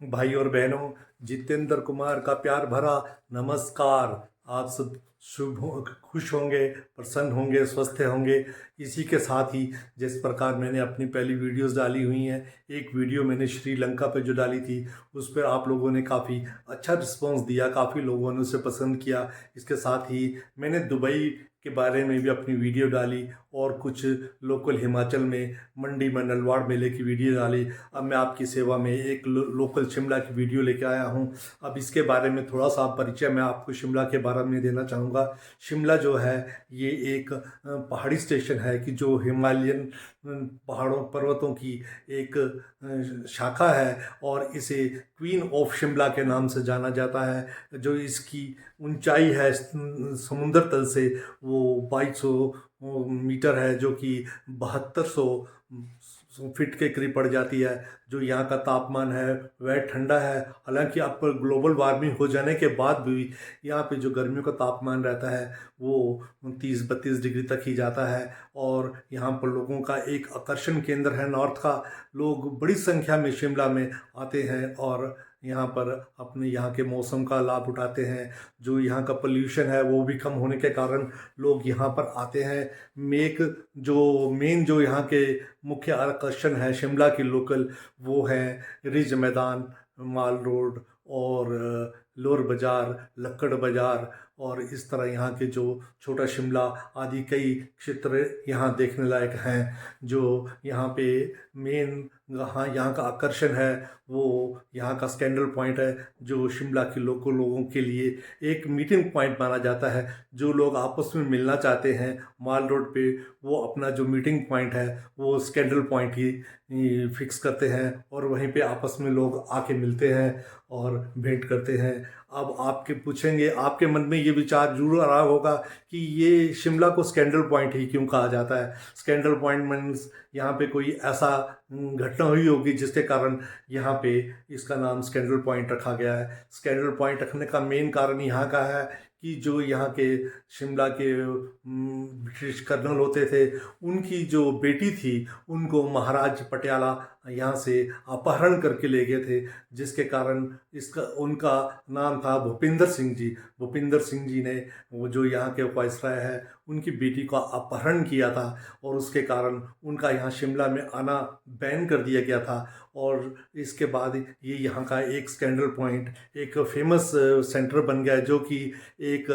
भाई और बहनों, जितेंद्र कुमार का प्यार भरा नमस्कार। आप सब खुश होंगे, प्रसन्न होंगे, स्वस्थ होंगे। इसी के साथ ही जिस प्रकार मैंने अपनी पहली वीडियोस डाली हुई हैं, एक वीडियो मैंने श्रीलंका पे जो डाली थी उस पर आप लोगों ने काफ़ी अच्छा रिस्पांस दिया, काफ़ी लोगों ने उसे पसंद किया। इसके साथ ही मैंने दुबई के बारे में भी अपनी वीडियो डाली और कुछ लोकल हिमाचल में मंडी में नलवाड़ मेले की वीडियो डाली। अब मैं आपकी सेवा में एक लोकल शिमला की वीडियो लेके आया हूँ। अब इसके बारे में थोड़ा सा परिचय मैं आपको शिमला के बारे में देना चाहूँगा। शिमला जो है ये एक पहाड़ी स्टेशन है कि जो हिमालयन पहाड़ों पर्वतों की एक शाखा है और इसे क्वीन ऑफ शिमला के नाम से जाना जाता है। जो इसकी ऊंचाई है समुद्र तल से वो 2200 मीटर है, जो कि 7200 फीट के करीब पड़ जाती है। जो यहाँ का तापमान है वह ठंडा है। हालांकि अब पर ग्लोबल वार्मिंग हो जाने के बाद भी यहाँ पे जो गर्मियों का तापमान रहता है वो 30-32 डिग्री तक ही जाता है। और यहाँ पर लोगों का एक आकर्षण केंद्र है नॉर्थ का। लोग बड़ी संख्या में शिमला में आते हैं और यहाँ पर अपने यहाँ के मौसम का लाभ उठाते हैं। जो यहाँ का पोल्यूशन है वो भी कम होने के कारण लोग यहाँ पर आते हैं। मेन जो यहाँ के मुख्य आकर्षण है शिमला की लोकल, वो है रिज मैदान, माल रोड और लोअर बाज़ार, लक्कड़ बाज़ार। और इस तरह यहाँ के जो छोटा शिमला आदि कई क्षेत्र यहाँ देखने लायक हैं। जो यहाँ पे मेन यहाँ का आकर्षण है वो यहाँ का स्कैंडल पॉइंट है, जो शिमला के लोगों के लिए एक मीटिंग पॉइंट माना जाता है। जो लोग आपस में मिलना चाहते हैं माल रोड पे, वो अपना जो मीटिंग पॉइंट है वो स्कैंडल पॉइंट ही फिक्स करते हैं और वहीं पे आपस में लोग आके मिलते हैं और भेंट करते हैं। अब आपके पूछेंगे, आपके मन में ये विचार जरूर आ रहा होगा कि ये शिमला को स्कैंडल पॉइंट ही क्यों कहा जाता है। स्कैंडल पॉइंट मीन्स यहाँ पे कोई ऐसा घटना हुई होगी जिसके कारण यहाँ पे इसका नाम स्कैंडल पॉइंट रखा गया है। स्कैंडल पॉइंट रखने का मेन कारण यहाँ का है कि जो यहाँ के शिमला के ब्रिटिश कर्नल होते थे, उनकी जो बेटी थी उनको महाराज पटियाला यहाँ से अपहरण करके ले गए थे, जिसके कारण इसका उनका नाम था भूपिंदर सिंह जी। भूपिंदर सिंह जी ने वो जो यहाँ के वायसराय है उनकी बेटी का अपहरण किया था और उसके कारण उनका यहाँ शिमला में आना बैन कर दिया गया था। और इसके बाद ये यहाँ का एक स्कैंडल पॉइंट एक फेमस सेंटर बन गया है, जो कि एक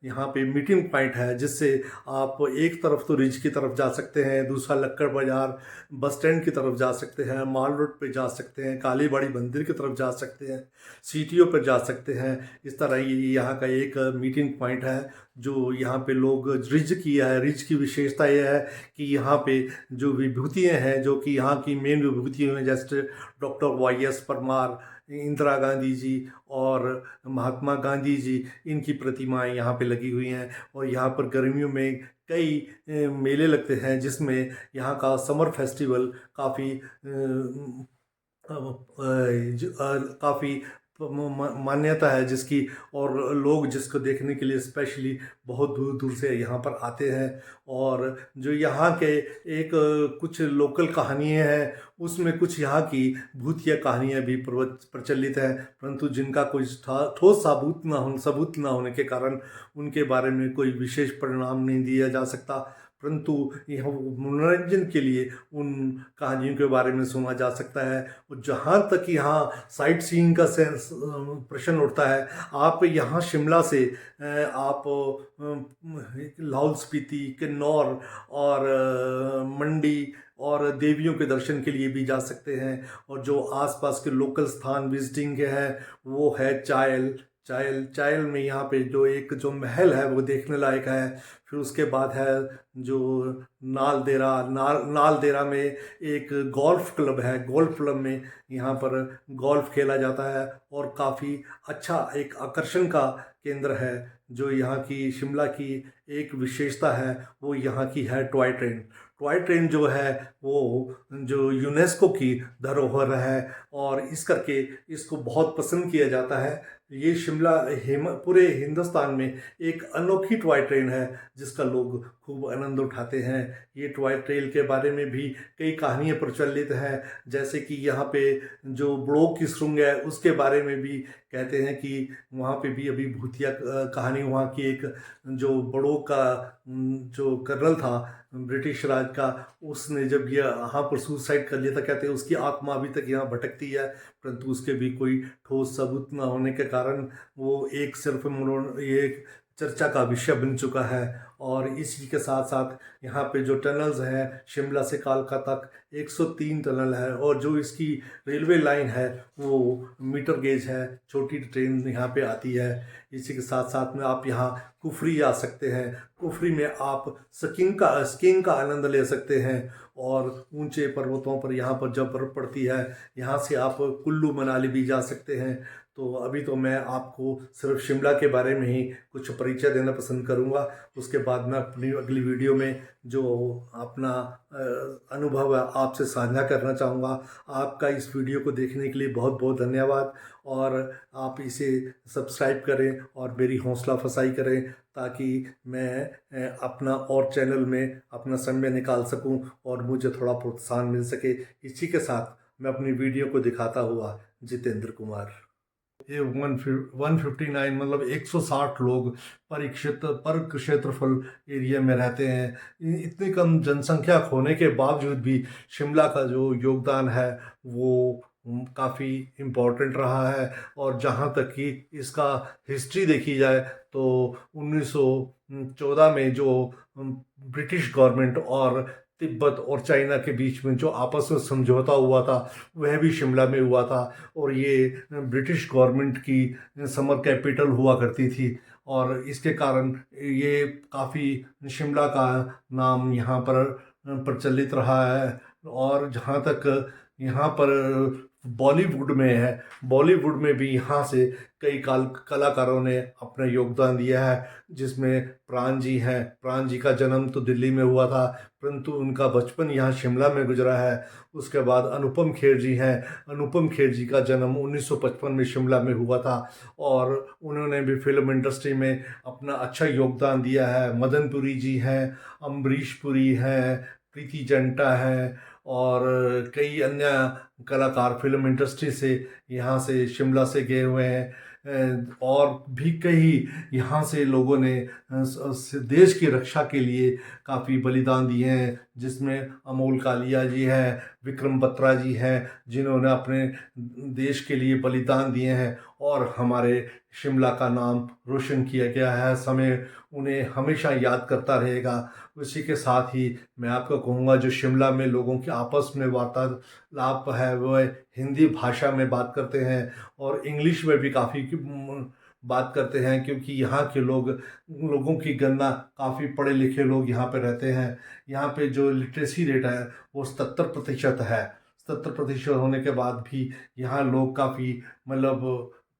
यहाँ पे मीटिंग पॉइंट है, जिससे आप एक तरफ तो रिज की तरफ जा सकते हैं, दूसरा लक्कड़ बाजार बस स्टैंड की तरफ जा सकते हैं, माल रोड पे जा सकते हैं, कालीबाड़ी मंदिर की तरफ जा सकते हैं, सीटीओ पर जा सकते हैं। इस तरह ये यहाँ का एक मीटिंग पॉइंट है जो यहाँ पे लोग रिज किया है। रिज की विशेषता यह है कि यहाँ पे जो विभूतियाँ हैं, जो कि यहाँ की मेन विभूतियाँ हैं, जैसे डॉक्टर वाई.एस. परमार, इंदिरा गांधी जी और महात्मा गांधी जी, इनकी प्रतिमाएं यहाँ पे लगी हुई हैं। और यहाँ पर गर्मियों में कई मेले लगते हैं, जिसमें यहाँ का समर फेस्टिवल काफ़ी मान्यता है जिसकी, और लोग जिसको देखने के लिए स्पेशली बहुत दूर दूर से यहाँ पर आते हैं। और जो यहाँ के एक कुछ लोकल कहानियाँ हैं, उसमें कुछ यहाँ की भूतिया कहानियाँ भी प्रचलित हैं, परंतु जिनका कोई ठोस सबूत ना होने के कारण उनके बारे में कोई विशेष परिणाम नहीं दिया जा सकता। परंतु यह मनोरंजन के लिए उन कहानियों के बारे में सुना जा सकता है। और जहाँ तक यहाँ साइट सीइंग का प्रश्न उठता है, आप यहाँ शिमला से आप लाहौल स्पीति, किन्नौर और मंडी और देवियों के दर्शन के लिए भी जा सकते हैं। और जो आसपास के लोकल स्थान विजिटिंग के हैं वो है चायल में यहाँ पे जो महल है वो देखने लायक है। फिर उसके बाद है जो नालदेरा में एक गोल्फ क्लब है। गोल्फ क्लब में यहाँ पर गोल्फ खेला जाता है और काफ़ी अच्छा एक आकर्षण का केंद्र है। जो यहाँ की शिमला की एक विशेषता है वो यहाँ की है टॉय ट्रेन जो है वो जो यूनेस्को की धरोहर है और इस करके इसको बहुत पसंद किया जाता है। ये शिमला पूरे हिंदुस्तान में एक अनोखी टॉय ट्रेन है जिसका लोग खूब आनंद उठाते हैं। ये टॉय ट्रेन के बारे में भी कई कहानियाँ प्रचलित हैं, जैसे कि यहाँ पे जो बड़ों की सुरंग है उसके बारे में भी कहते हैं कि वहाँ पे भी अभी भूतिया कहानी, वहाँ की एक जो बड़ों का जो कर्नल था ब्रिटिश राज का, उसने जब ये यहाँ पर सुसाइड कर लिया था, कहते हैं उसकी आत्मा अभी तक यहाँ भटकती है, परंतु उसके भी कोई ठोस सबूत न होने के कारण वो एक सिर्फ ये एक चर्चा का विषय बन चुका है। और इसी के साथ साथ यहाँ पे जो टनल्स हैं शिमला से कालका तक 103 टनल है, और जो इसकी रेलवे लाइन है वो मीटर गेज है, छोटी ट्रेन यहाँ पे आती है। इसी के साथ साथ में आप यहाँ कुफरी आ सकते हैं। कुफरी में आप स्कीइंग का आनंद ले सकते हैं, और ऊंचे पर्वतों पर यहाँ पर जब बर्फ़ पड़ती है, यहाँ से आप कुल्लू मनाली भी जा सकते हैं। तो अभी तो मैं आपको सिर्फ शिमला के बारे में ही कुछ परिचय देना पसंद करूँगा। उसके बाद मैं अपनी अगली वीडियो में जो अपना अनुभव है आपसे साझा करना चाहूँगा। आपका इस वीडियो को देखने के लिए बहुत बहुत धन्यवाद, और आप इसे सब्सक्राइब करें और मेरी हौसला अफजाई करें ताकि मैं अपना और चैनल में अपना समय निकाल सकूं और मुझे थोड़ा प्रोत्साहन मिल सके। इसी के साथ मैं अपनी वीडियो को दिखाता हुआ जितेंद्र कुमार। ये 159 मतलब 160 लोग पर क्षेत्रफल एरिया में रहते हैं। इतनी कम जनसंख्या होने के बावजूद भी शिमला का जो योगदान है वो काफ़ी इम्पोर्टेंट रहा है। और जहाँ तक कि इसका हिस्ट्री देखी जाए तो 1914 में जो ब्रिटिश गवर्नमेंट और तिब्बत और चाइना के बीच में जो आपस में समझौता हुआ था वह भी शिमला में हुआ था, और ये ब्रिटिश गवर्नमेंट की समर कैपिटल हुआ करती थी, और इसके कारण ये काफ़ी शिमला का नाम यहाँ पर प्रचलित रहा है। और जहाँ तक यहाँ पर बॉलीवुड में है, बॉलीवुड में भी यहाँ से कई कलाकारों ने अपना योगदान दिया है, जिसमें प्राण जी हैं। प्राण जी का जन्म तो दिल्ली में हुआ था, परंतु उनका बचपन यहाँ शिमला में गुजरा है। उसके बाद अनुपम खेर जी हैं। अनुपम खेर जी का जन्म 1955 में शिमला में हुआ था, और उन्होंने भी फिल्म इंडस्ट्री में अपना अच्छा योगदान दिया है। मदन पुरी जी हैं, अम्बरीश पुरी हैं, प्रीति जिंटा हैं, और कई अन्य कलाकार फिल्म इंडस्ट्री से यहाँ से शिमला से गए हुए हैं। और भी कई यहाँ से लोगों ने देश की रक्षा के लिए काफ़ी बलिदान दिए हैं, जिसमें अमोल कालिया जी हैं, विक्रम बत्रा जी हैं, जिन्होंने अपने देश के लिए बलिदान दिए हैं और हमारे शिमला का नाम रोशन किया गया है। समय उन्हें हमेशा याद करता रहेगा। उसी के साथ ही मैं आपको कहूँगा, जो शिमला में लोगों के आपस में वार्तालाप है वह हिंदी भाषा में बात करते हैं, और इंग्लिश में भी काफ़ी बात करते हैं, क्योंकि यहाँ के लोगों की गणना काफ़ी पढ़े लिखे लोग यहाँ पे रहते हैं। यहाँ पे जो लिटरेसी रेट है वो 77% है। 77% होने के बाद भी यहाँ लोग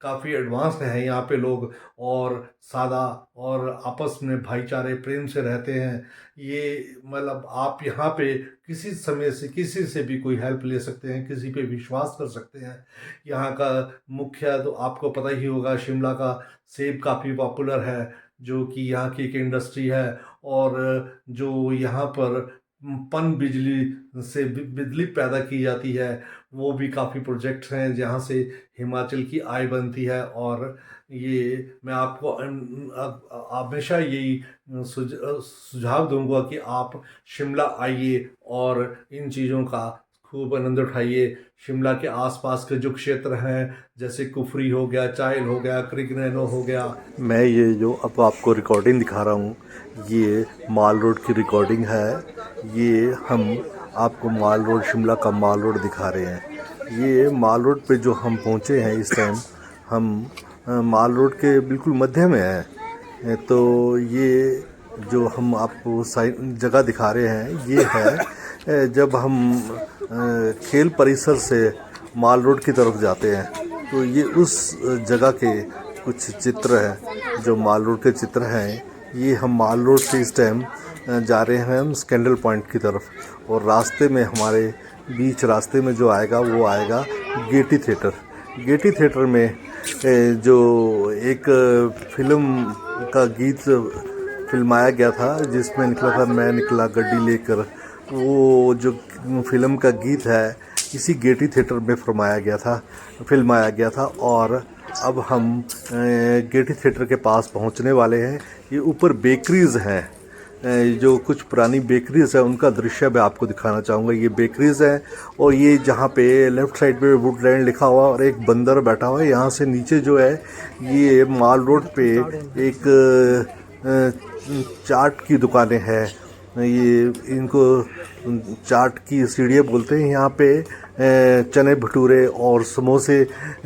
काफ़ी एडवांस हैं यहाँ पे लोग, और सादा और आपस में भाईचारे प्रेम से रहते हैं। ये आप यहाँ पे किसी समय से किसी से भी कोई हेल्प ले सकते हैं, किसी पे विश्वास कर सकते हैं। यहाँ का मुख्य तो आपको पता ही होगा, शिमला का सेब काफ़ी पॉपुलर है, जो कि यहाँ की एक इंडस्ट्री है। और जो यहाँ पर पन बिजली से बिजली पैदा की जाती है, वो भी काफ़ी प्रोजेक्ट्स हैं जहाँ से हिमाचल की आय बनती है। और ये मैं आपको हमेशा यही सुझाव दूंगा कि आप शिमला आइए और इन चीज़ों का खूब आनंद उठाइए। शिमला के आसपास के जो क्षेत्र हैं, जैसे कुफरी हो गया, चायल हो गया, क्रिगनैनो हो गया। मैं ये जो अब आपको रिकॉर्डिंग दिखा रहा हूँ, ये माल रोड की रिकॉर्डिंग है। ये हम आपको माल रोड, शिमला का माल रोड दिखा रहे हैं। ये माल रोड पे जो हम पहुँचे हैं इस टाइम, हम माल रोड के बिल्कुल मध्य में हैं। तो ये जो हम आपको जगह दिखा रहे हैं, ये है जब हम खेल परिसर से माल रोड की तरफ जाते हैं, तो ये उस जगह के कुछ चित्र हैं जो माल रोड के चित्र हैं। ये हम माल रोड से इस टाइम जा रहे हैं हम स्कैंडल पॉइंट की तरफ, और रास्ते में हमारे बीच रास्ते में जो आएगा वो आएगा गेटी थिएटर। गेटी थिएटर में जो एक फिल्म का गीत फिल्माया गया था, जिसमें निकला था मैं निकला गड्डी लेकर, वो जो फिल्म का गीत है इसी गेटी थिएटर में फिल्माया गया था। और अब हम गेटी थिएटर के पास पहुंचने वाले हैं। ये ऊपर बेकरीज़ हैं, जो कुछ पुरानी बेकरीज़ है उनका दृश्य मैं आपको दिखाना चाहूँगा। ये बेकरीज़ हैं और ये जहाँ पे लेफ़्ट साइड पे वुडलैंड लिखा हुआ और एक बंदर बैठा हुआ है। यहाँ से नीचे जो है ये माल रोड पे एक चाट की दुकानें हैं। ये इनको चाट की सीढ़ियाँ बोलते हैं। यहाँ पे चने भटूरे और समोसे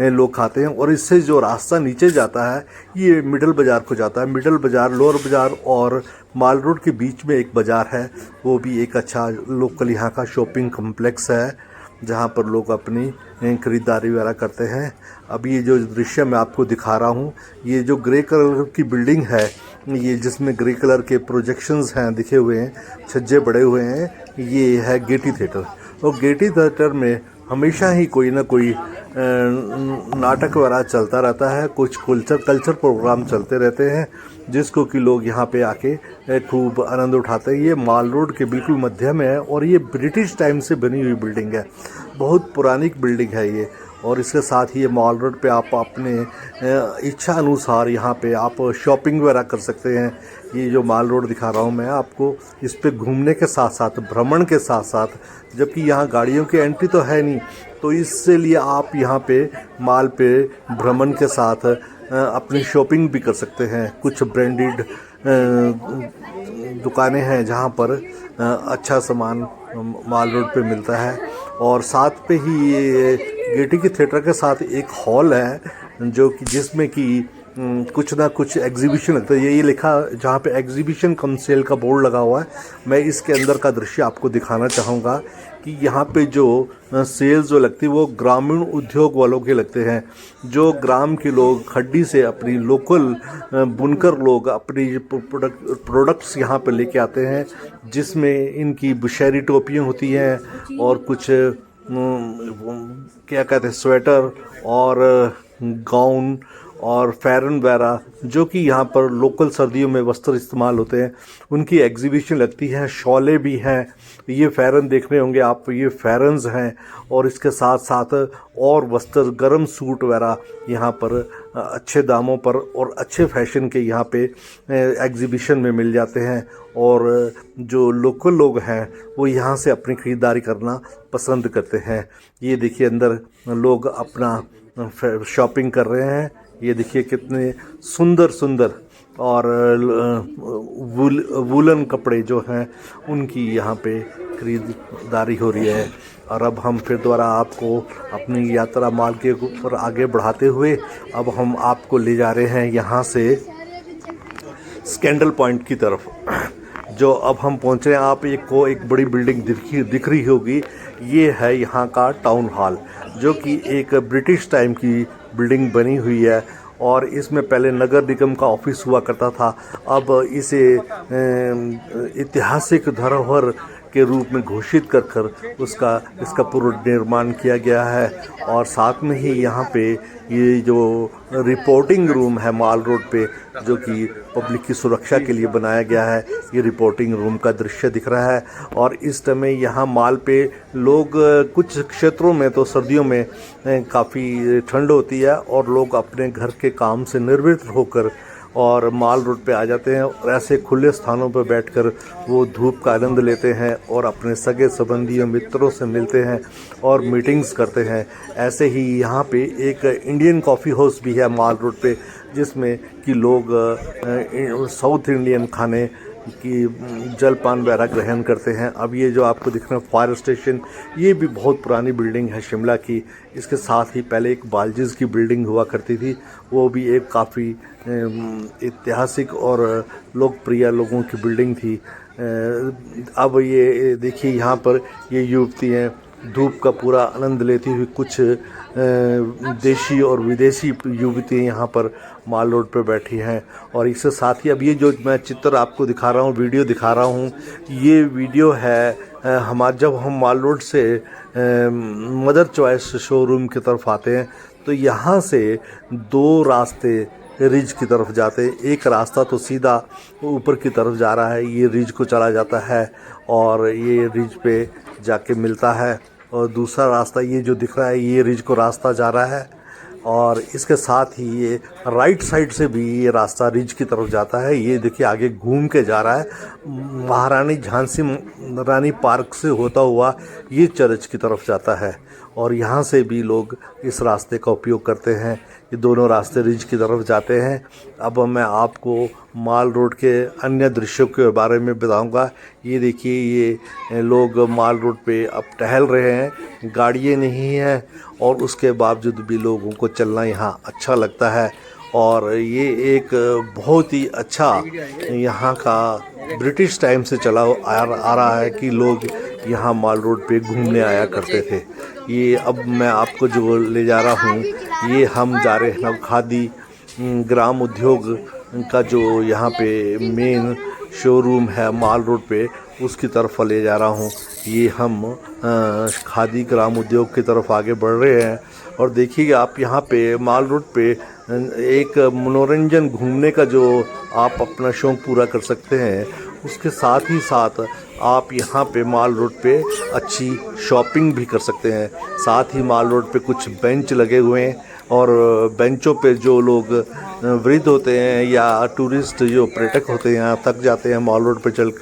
लोग खाते हैं। और इससे जो रास्ता नीचे जाता है ये मिडल बाज़ार को जाता है। मिडल बाज़ार, लोअर बाज़ार और माल रोड के बीच में एक बाज़ार है, वो भी एक अच्छा लोकल यहाँ का शॉपिंग कम्प्लेक्स है, जहाँ पर लोग अपनी ख़रीदारी वगैरह करते हैं। अब ये जो दृश्य मैं आपको दिखा रहा हूँ, ये जो ग्रे कलर की बिल्डिंग है, ये जिसमें ग्रे कलर के प्रोजेक्शंस हैं दिखे हुए हैं, छज्जे बड़े हुए हैं, ये है गेटी थिएटर। और गेटी थिएटर में हमेशा ही कोई ना कोई नाटक वगैरह चलता रहता है, कुछ कल्चर प्रोग्राम चलते रहते हैं, जिसको कि लोग यहाँ पे आके खूब आनंद उठाते हैं। ये माल रोड के बिल्कुल मध्य में है और ये ब्रिटिश टाइम से बनी हुई बिल्डिंग है, बहुत पुरानी बिल्डिंग है ये। और इसके साथ ही ये माल रोड पे आप अपने इच्छा अनुसार यहाँ पे आप शॉपिंग वगैरह कर सकते हैं। ये जो माल रोड दिखा रहा हूँ मैं आपको, इस पे घूमने के साथ साथ, भ्रमण के साथ साथ, जबकि यहाँ गाड़ियों की एंट्री तो है नहीं, तो इससे लिए आप यहाँ पे माल पे भ्रमण के साथ अपनी शॉपिंग भी कर सकते हैं। कुछ ब्रांडेड दुकानें हैं जहाँ पर अच्छा सामान माल रोड पे मिलता है। और साथ पे ही ये गेटी के थिएटर के साथ एक हॉल है, जो कि जिसमें कि कुछ ना कुछ एग्जीबिशन लगता है। ये लिखा जहाँ पे एग्जीबिशन कम सेल का बोर्ड लगा हुआ है। मैं इसके अंदर का दृश्य आपको दिखाना चाहूँगा कि यहाँ पे जो सेल्स जो लगती है वो ग्रामीण उद्योग वालों के लगते हैं। जो ग्राम के लोग खड्डी से अपनी लोकल बुनकर लोग अपनी प्रोडक्ट्स यहाँ पे लेके आते हैं, जिसमें इनकी बुशहरी टोपियाँ होती हैं और कुछ क्या कहते हैं स्वेटर और गाउन और फैरन वगैरह, जो कि यहाँ पर लोकल सर्दियों में वस्त्र इस्तेमाल होते हैं, उनकी एग्जीबिशन लगती है। शॉले भी हैं, ये फैरन देख रहे होंगे आप, ये फैरन्स हैं। और इसके साथ साथ और वस्त्र, गर्म सूट वगैरह यहाँ पर अच्छे दामों पर और अच्छे फैशन के यहाँ पे एग्जीबिशन में मिल जाते हैं। और जो लोकल लोग हैं वो यहाँ से अपनी ख़रीदारी करना पसंद करते हैं। ये देखिए अंदर लोग अपना शॉपिंग कर रहे हैं। ये देखिए कितने सुंदर सुंदर और वूलन कपड़े जो हैं उनकी यहाँ पे खरीदारी हो रही है। और अब हम फिर दोबारा आपको अपनी यात्रा माल के ऊपर आगे बढ़ाते हुए अब हम आपको ले जा रहे हैं यहाँ से स्कैंडल पॉइंट की तरफ, जो अब हम पहुँच रहे हैं। आप एक बड़ी बिल्डिंग दिख रही होगी, ये है यहाँ का टाउन हॉल, जो कि एक ब्रिटिश टाइम की बिल्डिंग बनी हुई है। और इसमें पहले नगर निगम का ऑफिस हुआ करता था। अब इसे ऐतिहासिक धरोहर के रूप में घोषित कर इसका पुनर्निर्माण किया गया है। और साथ में ही यहाँ पे ये जो रिपोर्टिंग रूम है माल रोड पे, जो कि पब्लिक की सुरक्षा के लिए बनाया गया है, ये रिपोर्टिंग रूम का दृश्य दिख रहा है। और इस समय यहाँ माल पे लोग, कुछ क्षेत्रों में तो सर्दियों में काफ़ी ठंड होती है और लोग अपने घर के काम से निवृत्त होकर और माल रोड पे आ जाते हैं और ऐसे खुले स्थानों पर बैठकर वो धूप का आनंद लेते हैं और अपने सगे संबंधियों मित्रों से मिलते हैं और मीटिंग्स करते हैं। ऐसे ही यहाँ पे एक इंडियन कॉफ़ी हाउस भी है माल रोड पे, जिसमें कि लोग साउथ इंडियन खाने की जलपान वगैरह ग्रहण करते हैं। अब ये जो आपको दिख रहा है फायर स्टेशन, ये भी बहुत पुरानी बिल्डिंग है शिमला की। इसके साथ ही पहले एक बालजीज की बिल्डिंग हुआ करती थी, वो भी एक काफ़ी ऐतिहासिक और लोकप्रिय लोगों की बिल्डिंग थी। अब ये देखिए यहाँ पर ये युवती हैं धूप का पूरा आनंद लेती हुई कुछ देशी और विदेशी युवतियाँ यहाँ पर माल रोड पर बैठी हैं। और इसके साथ ही अब ये जो मैं चित्र आपको दिखा रहा हूँ, वीडियो दिखा रहा हूँ, ये वीडियो है हमारा जब हम माल रोड से मदर चॉइस शोरूम की तरफ आते हैं तो यहाँ से दो रास्ते रिज की तरफ जाते हैं। एक रास्ता तो सीधा ऊपर की तरफ जा रहा है, ये रिज को चला जाता है और ये रिज पे जाके मिलता है, और दूसरा रास्ता ये जो दिख रहा है ये रिज को रास्ता जा रहा है। और इसके साथ ही ये राइट साइड से भी ये रास्ता रिज की तरफ जाता है। ये देखिए आगे घूम के जा रहा है, महारानी झांसी रानी पार्क से होता हुआ ये चर्च की तरफ जाता है। और यहाँ से भी लोग इस रास्ते का उपयोग करते हैं। ये दोनों रास्ते रिज की तरफ जाते हैं। अब मैं आपको माल रोड के अन्य दृश्यों के बारे में बताऊंगा। ये देखिए ये लोग माल रोड पे अब टहल रहे हैं, गाड़ियाँ नहीं हैं और उसके बावजूद भी लोगों को चलना यहाँ अच्छा लगता है। और ये एक बहुत ही अच्छा यहाँ का ब्रिटिश टाइम से चला आ रहा है कि लोग यहाँ माल रोड पे घूमने आया करते थे। ये अब मैं आपको जो ले जा रहा हूँ, ये हम जा रहे हैं अब खादी ग्राम उद्योग का जो यहाँ पे मेन शोरूम है माल रोड पे, उसकी तरफ ले जा रहा हूँ। ये हम खादी ग्राम उद्योग की तरफ आगे बढ़ रहे हैं। और देखिए आप यहाँ पे माल रोड पे एक मनोरंजन घूमने का जो आप अपना शौक़ पूरा कर सकते हैं, उसके साथ ही साथ आप यहाँ पे माल रोड पे अच्छी शॉपिंग भी कर सकते हैं। साथ ही माल रोड पे कुछ बेंच लगे हुए हैं और बेंचों पे जो लोग वृद्ध होते हैं या टूरिस्ट जो पर्यटक होते हैं यहाँ थक जाते हैं, माल रोड पे चल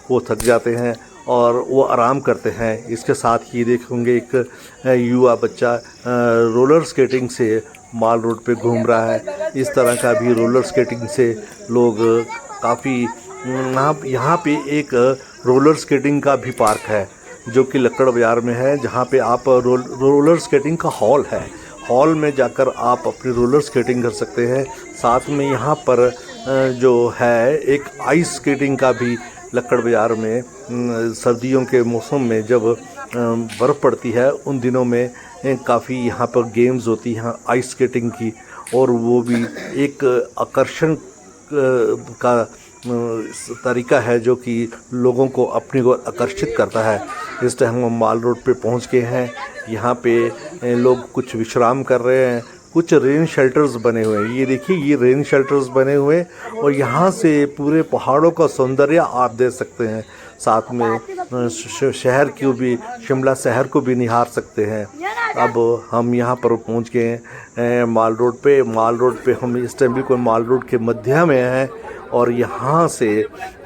वो थक जाते हैं और वो आराम करते हैं। इसके साथ ही देखेंगे एक युवा बच्चा रोलर स्केटिंग से माल रोड पे घूम रहा है। इस तरह का भी रोलर स्केटिंग से लोग काफ़ी यहाँ पे एक रोलर स्केटिंग का भी पार्क है जो कि लक्कड़ बाज़ार में है, जहाँ पे आप रोलर स्केटिंग का हॉल है। हॉल में जाकर आप अपनी रोलर स्केटिंग कर सकते हैं। साथ में यहाँ पर जो है एक आइस स्केटिंग का भी लक्कड़ बाज़ार में सर्दियों के मौसम में जब बर्फ़ पड़ती है उन दिनों में काफ़ी यहाँ पर गेम्स होती हैं आइस स्केटिंग की, और वो भी एक आकर्षण का तरीका है जो कि लोगों को अपनी ओर आकर्षित करता है। इस टाइम हम माल रोड पे पहुँच गए हैं। यहाँ पे लोग कुछ विश्राम कर रहे हैं, कुछ रेन शेल्टर्स बने हुए हैं। ये देखिए ये रेन शेल्टर्स बने हुए हैं और यहाँ से पूरे पहाड़ों का सौंदर्य आप देख सकते हैं। साथ में शहर को भी, शिमला शहर को भी निहार सकते हैं। अब हम यहाँ पर पहुँच गए हैं माल रोड पे। माल रोड पे हम इस टाइम बिल्कुल माल रोड के मध्य में हैं और यहाँ से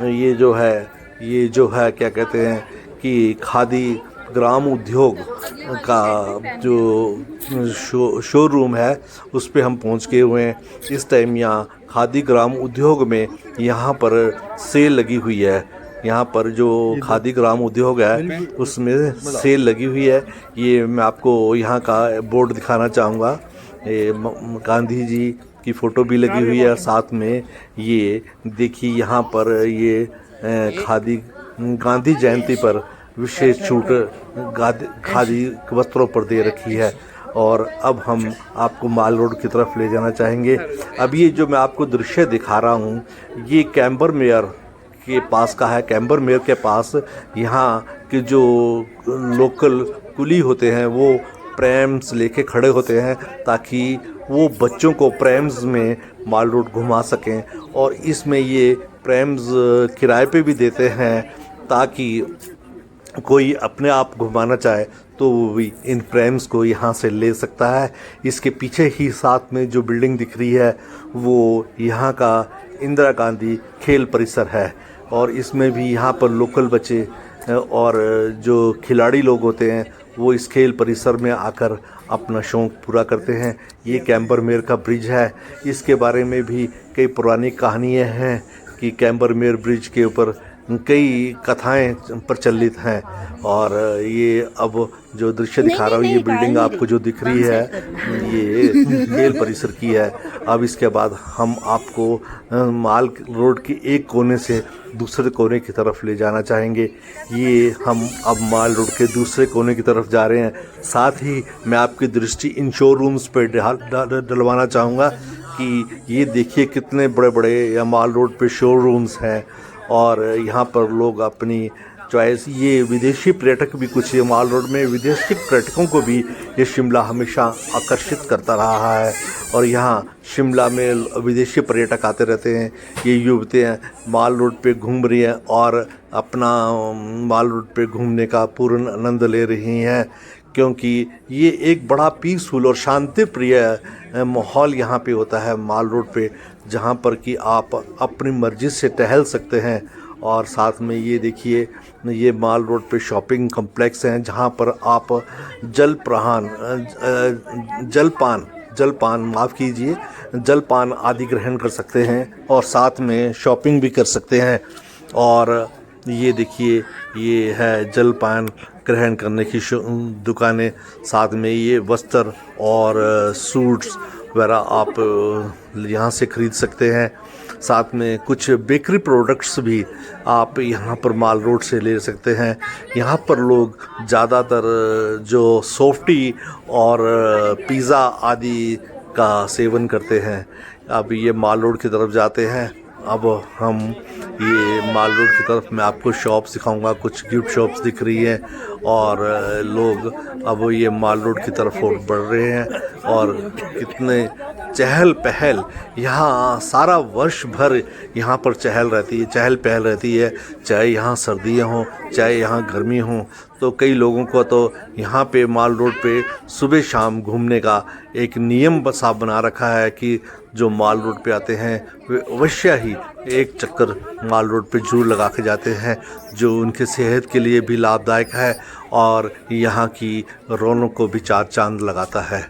ये जो है क्या कहते हैं कि खादी ग्राम उद्योग का जो शोरूम है उस पे हम पहुँच गए हुए हैं। इस टाइम यहाँ खादी ग्राम उद्योग में यहाँ पर सेल लगी हुई है। यहाँ पर जो खादी ग्राम उद्योग है उसमें सेल लगी हुई है। ये मैं आपको यहाँ का बोर्ड दिखाना चाहूँगा। ये गांधी जी की फ़ोटो भी लगी हुई है। साथ में ये देखिए यहाँ पर ये खादी गांधी जयंती पर विशेष छूट खादी वस्त्रों पर दे रखी है। और अब हम आपको माल रोड की तरफ ले जाना चाहेंगे। अब ये जो मैं आपको दृश्य दिखा रहा हूँ ये कैम्बरमेयर के पास का है। कैम्बरमेयर के पास यहाँ के जो लोकल कुली होते हैं वो प्रैम्स लेके खड़े होते हैं ताकि वो बच्चों को प्रैम्स में माल रोड घुमा सकें। और इसमें ये प्रैम्स किराए पे भी देते हैं ताकि कोई अपने आप घुमाना चाहे तो वो भी इन प्रैम्स को यहाँ से ले सकता है। इसके पीछे ही साथ में जो बिल्डिंग दिख रही है वो यहाँ का इंदिरा गांधी खेल परिसर है और इसमें भी यहाँ पर लोकल बच्चे और जो खिलाड़ी लोग होते हैं वो इस खेल परिसर में आकर अपना शौक़ पूरा करते हैं। ये कैम्बरमेयर का ब्रिज है। इसके बारे में भी कई पुरानी कहानियाँ हैं कि कैम्बरमेयर ब्रिज के ऊपर कई कथाएं प्रचलित हैं। और ये अब जो दृश्य दिखा रहा हूँ, ये बिल्डिंग आपको जो दिख रही है ये खेल परिसर की है। अब इसके बाद हम आपको माल रोड के एक कोने से दूसरे कोने की तरफ ले जाना चाहेंगे। ये हम अब माल रोड के दूसरे कोने की तरफ जा रहे हैं। साथ ही मैं आपकी दृष्टि इन शोरूम्स पे डलवाना चाहूँगा कि ये देखिए कितने बड़े बड़े या माल रोड पे शोरूम्स हैं और यहाँ पर लोग अपनी चॉइस, ये विदेशी पर्यटक भी कुछ ये माल रोड में विदेशी पर्यटकों को भी ये शिमला हमेशा आकर्षित करता रहा है। और यहाँ शिमला में विदेशी पर्यटक आते रहते हैं। ये युवतियाँ माल रोड पे घूम रही हैं और अपना माल रोड पे घूमने का पूर्ण आनंद ले रही हैं, क्योंकि ये एक बड़ा पीसफुल और शांति प्रिय माहौल यहाँ पे होता है माल रोड पे, जहाँ पर कि आप अपनी मर्ज़ी से टहल सकते हैं। और साथ में ये देखिए, ये माल रोड पे शॉपिंग कॉम्प्लेक्स हैं जहाँ पर आप जलपान आदि ग्रहण कर सकते हैं और साथ में शॉपिंग भी कर सकते हैं। और ये देखिए, ये है जलपान ग्रहण करने की दुकानें। साथ में ये वस्त्र और सूट्स वगैरह आप यहाँ से ख़रीद सकते हैं। साथ में कुछ बेकरी प्रोडक्ट्स भी आप यहाँ पर माल रोड से ले सकते हैं। यहाँ पर लोग ज़्यादातर जो सॉफ्टी और पिज़्ज़ा आदि का सेवन करते हैं। अब ये माल रोड की तरफ जाते हैं। अब हम ये माल रोड की तरफ मैं आपको शॉप्स दिखाऊंगा। कुछ गिफ्ट शॉप्स दिख रही हैं और लोग अब ये माल रोड की तरफ और बढ़ रहे हैं। और कितने चहल पहल, यहाँ सारा वर्ष भर यहाँ पर चहल पहल रहती है, चाहे यहाँ सर्दियाँ हों चाहे यहाँ गर्मी हो। तो कई लोगों को तो यहाँ पे माल रोड पे सुबह शाम घूमने का एक नियम सा बना रखा है कि जो माल रोड पे आते हैं वे अवश्य ही एक चक्कर माल रोड पे जरूर लगा के जाते हैं, जो उनके सेहत के लिए भी लाभदायक है और यहाँ की रौनक को भी चार चांद लगाता है।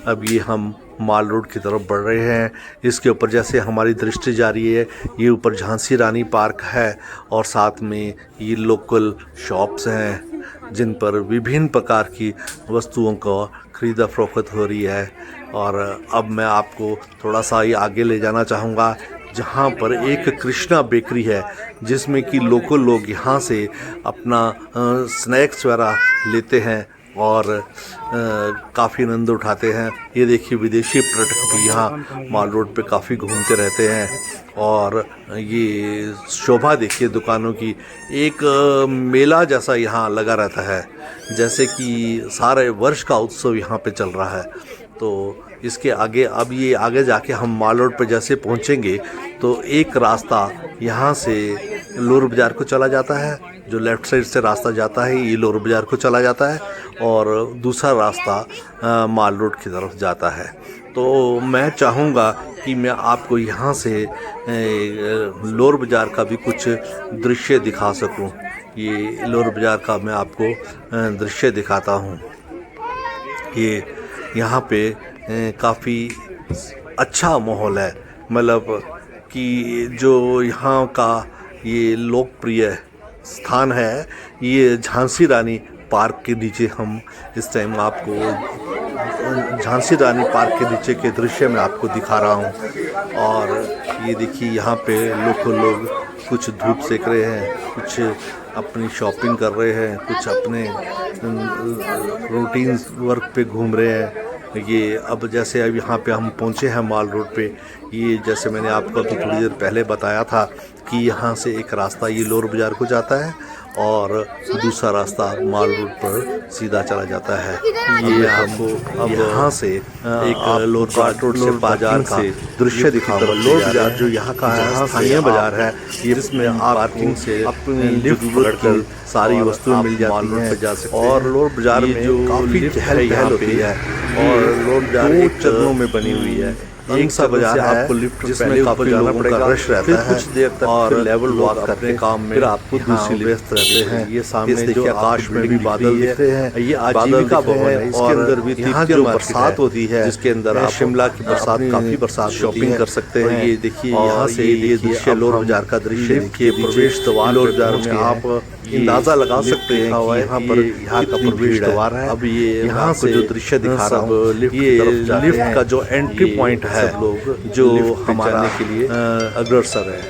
अब ये हम माल रोड की तरफ बढ़ रहे हैं। इसके ऊपर जैसे हमारी दृष्टि जा रही है, ये ऊपर झांसी रानी पार्क है और साथ में ये लोकल शॉप्स हैं जिन पर विभिन्न प्रकार की वस्तुओं का खरीदा फरोख्त हो रही है। और अब मैं आपको थोड़ा सा ये आगे ले जाना चाहूँगा, जहाँ पर एक कृष्णा बेकरी है जिसमें कि लोकल लोग यहाँ से अपना स्नैक्स वगैरह लेते हैं और काफ़ी आनंद उठाते हैं। ये देखिए, विदेशी पर्यटक भी यहाँ माल रोड पे काफ़ी घूमते रहते हैं। और ये शोभा देखिए दुकानों की, एक मेला जैसा यहाँ लगा रहता है, जैसे कि सारे वर्ष का उत्सव यहाँ पे चल रहा है। तो इसके आगे, अब ये आगे जाके हम माल रोड पर जैसे पहुँचेंगे तो एक रास्ता यहाँ से लोअर बाज़ार को चला जाता है। जो लेफ़्ट साइड से रास्ता जाता है ये लोअर बाज़ार को चला जाता है और दूसरा रास्ता माल रोड की तरफ जाता है। तो मैं चाहूँगा कि मैं आपको यहाँ से लोअर बाज़ार का भी कुछ दृश्य दिखा सकूँ। ये लोअर बाज़ार का मैं आपको दृश्य दिखाता हूँ। ये यहाँ पे काफ़ी अच्छा माहौल है, मतलब कि जो यहाँ का ये लोकप्रिय स्थान है, ये झांसी रानी पार्क के नीचे हम इस टाइम आपको झांसी रानी पार्क के नीचे के दृश्य में आपको दिखा रहा हूँ। और ये देखिए, यहाँ पे लोग कुछ धूप सेक रहे हैं, कुछ अपनी शॉपिंग कर रहे हैं, कुछ अपने रूटीन वर्क पे घूम रहे हैं। ये अब जैसे अब यहाँ पे हम पहुँचे हैं माल रोड पे, ये जैसे मैंने आपको अभी थोड़ी देर पहले बताया था कि यहाँ से एक रास्ता ये लोअर बाज़ार को जाता है और दूसरा रास्ता माल रोड पर सीधा चला जाता है। ये हमको अब यहाँ से एक लोअर रोड से बाजार से दृश्य दिखाऊंगा। लोअर बाज़ार जो यहाँ का स्थानीय बाज़ार है, ये जिसमें आप पार्किंग से अपनी लिफ्ट पकड़कर सारी वस्तुएं मिल जाती हैं और लोअर बाज़ार में जो काफ़ी चहल पहल होती है और लोग जा रहे हैं, चरणों में बनी हुई है। एक सा बाजार है आपको लिफ्ट जिसमें काफी जाना पड़ेगा, रश रहता है, कुछ देर तक और लेवल वॉक अपने काम में फिर आपको दूसरी व्यस्त रहते हैं। ये सामने जो आकाश में भी बादल दिख रहे हैं, ये आजीविका भवन है, इसके अंदर भी यहाँ जो बरसात होती है, जिसके अंदर आप शिमला की बरसात, काफी बरसात शॉपिंग कर सकते हैं। ये देखिए यहाँ से ये दृश्य लोर बाजार का दृश्य देखिए, प्रवेश द्वार लोर बाजार में आप अंदाजा लगा सकते हैं कि यहाँ पर यहाँ का प्रवेश द्वार है। अब ये यहाँ से जो दृश्य दिखा रहा हूँ, ये लिफ्ट का जो एंट्री पॉइंट है, सब लोग जो हमारा के लिए अग्रसर है।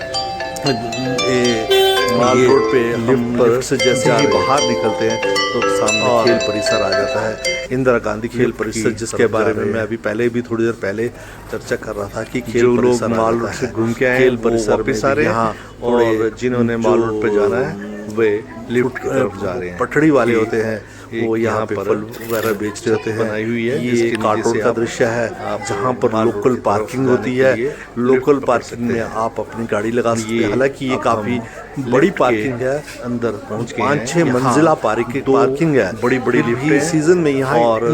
माल रोड पे लिफ्ट से जैसे ही बाहर निकलते हैं तो सामने खेल परिसर आ जाता है, इंदिरा गांधी खेल परिसर, जिसके बारे में मैं अभी पहले भी थोड़ी देर पहले चर्चा कर रहा था कि खेल लोग माल रोड से घूम के आए, खेल परिसर में सारे यहाँ, और जिन्होंने माल रोड पे जाना है वे लिफ्ट की तरफ जा रहे हैं। पटड़ी वाले होते हैं वो यहाँ पर फल वगैरह बेच रहे होते हैं। बनाई हुई है, ये कार्टून का दृश्य है जहाँ पर लोकल पार्किंग होती है। लोकल पार्किंग में आप अपनी गाड़ी लगा सकते हैं। हालांकि ये काफी बड़ी पार्किंग है, अंदर 5-6 मंजिला पार्किंग है, बड़ी बड़ी लिफ्ट सीजन में यहाँ। और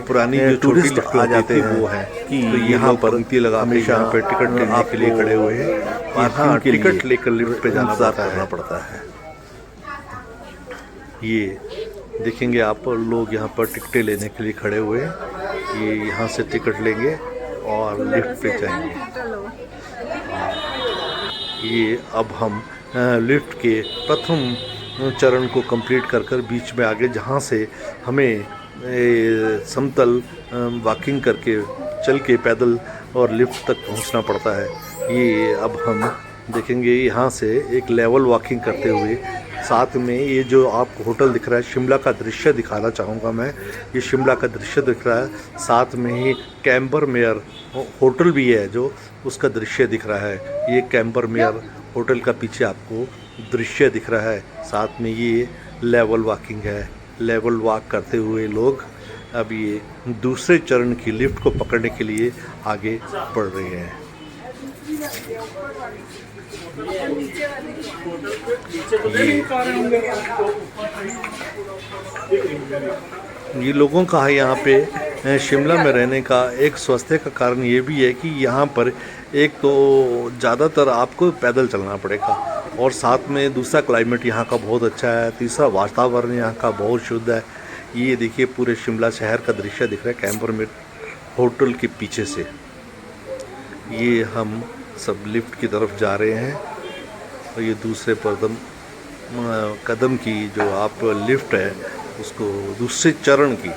पुरानी जो टूरिस्ट आ जाते हैं वो है कि यहाँ पर पंक्ति लगा हमेशा यहाँ पे टिकट लेने के लिए खड़े हुए हैं, यहाँ टिकट लेकर लिफ्ट पे जाना पड़ता है। ये देखेंगे आप लोग यहाँ पर टिकटें लेने के लिए खड़े हुए हैं। ये यहाँ से टिकट लेंगे और लिफ्ट पे जाएंगे। ये अब हम लिफ्ट के प्रथम चरण को कंप्लीट कर बीच में आगे, जहाँ से हमें समतल वॉकिंग करके चल के पैदल और लिफ्ट तक पहुँचना पड़ता है। ये अब हम देखेंगे यहाँ से एक लेवल वॉकिंग करते हुए। साथ में ये जो आपको होटल दिख रहा है, शिमला का दृश्य दिखाना चाहूँगा मैं। ये शिमला का दृश्य दिख रहा है, साथ में ही कैम्बरमेयर होटल भी है जो उसका दृश्य दिख रहा है। ये कैम्बरमेयर होटल का पीछे आपको दृश्य दिख रहा है। साथ में ये लेवल वॉकिंग है, लेवल वॉक करते हुए लोग अब ये दूसरे चरण की लिफ्ट को पकड़ने के लिए आगे बढ़ रहे हैं। ये लोगों का है यहाँ पे शिमला में रहने का एक स्वास्थ्य का कारण ये भी है कि यहाँ पर एक तो ज़्यादातर आपको पैदल चलना पड़ेगा, और साथ में दूसरा क्लाइमेट यहाँ का बहुत अच्छा है, तीसरा वातावरण यहाँ का बहुत शुद्ध है। ये देखिए पूरे शिमला शहर का दृश्य दिख रहा है कैम्बरमेयर होटल के पीछे से। ये हम सब लिफ्ट की तरफ जा रहे हैं और ये दूसरे कदम की जो आप लिफ्ट है उसको दूसरे चरण की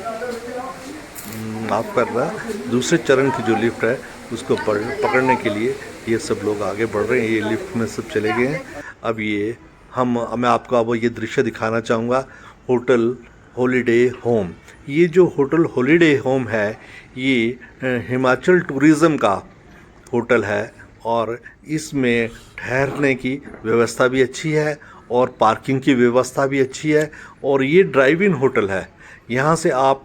माफ़ करना दूसरे चरण की जो लिफ्ट है उसको पकड़ने के लिए ये सब लोग आगे बढ़ रहे हैं। ये लिफ्ट में सब चले गए हैं। अब ये मैं आपको अब ये दृश्य दिखाना चाहूँगा होटल हॉलीडे होम। ये जो होटल हॉलीडे होम है ये हिमाचल टूरिज़्म का होटल है और इसमें ठहरने की व्यवस्था भी अच्छी है और पार्किंग की व्यवस्था भी अच्छी है। और ये ड्राइव इन होटल है, यहाँ से आप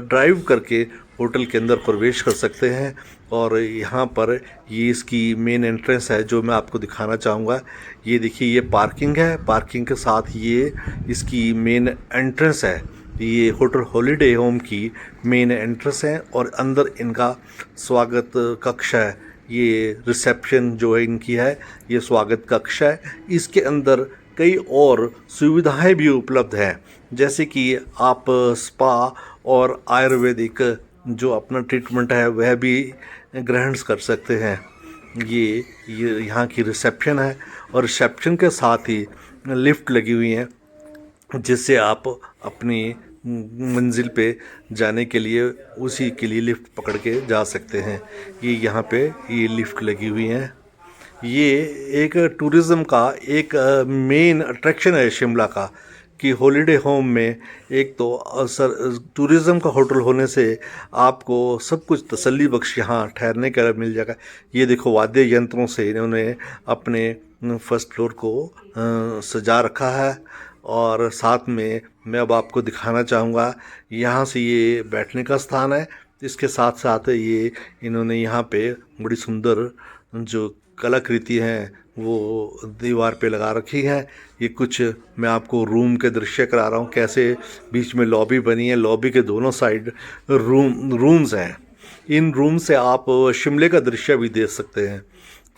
ड्राइव करके होटल के अंदर प्रवेश कर सकते हैं। और यहाँ पर ये इसकी मेन एंट्रेंस है जो मैं आपको दिखाना चाहूँगा। ये देखिए ये पार्किंग है, पार्किंग के साथ ये इसकी मेन एंट्रेंस है। ये होटल हॉलीडे होम की मेन एंट्रेंस है और अंदर इनका स्वागत कक्ष है। ये रिसेप्शन जो है इनकी है, ये स्वागत कक्ष है। इसके अंदर कई और सुविधाएं भी उपलब्ध हैं, जैसे कि आप स्पा और आयुर्वेदिक जो अपना ट्रीटमेंट है वह भी ग्रहण कर सकते हैं। ये यहाँ की रिसेप्शन है और रिसेप्शन के साथ ही लिफ्ट लगी हुई हैं जिससे आप अपनी मंजिल पे जाने के लिए उसी के लिए लिफ्ट पकड़ के जा सकते हैं। ये यहाँ पे ये लिफ्ट लगी हुई हैं। ये एक टूरिज़्म का एक मेन अट्रैक्शन है शिमला का कि हॉलीडे होम में एक तो टूरिज़्म का होटल होने से आपको सब कुछ तसल्ली बख्श यहाँ ठहरने का मिल जाएगा। ये देखो वाद्य यंत्रों से इन्होंने अपने फर्स्ट फ्लोर को सजा रखा है। और साथ में मैं अब आपको दिखाना चाहूँगा, यहाँ से ये बैठने का स्थान है। इसके साथ साथ ये इन्होंने यहाँ पे बड़ी सुंदर जो कलाकृति हैं वो दीवार पे लगा रखी है। ये कुछ मैं आपको रूम के दृश्य करा रहा हूँ, कैसे बीच में लॉबी बनी है, लॉबी के दोनों साइड रूम्स हैं। इन रूम से आप शिमले का दृश्य भी देख सकते हैं।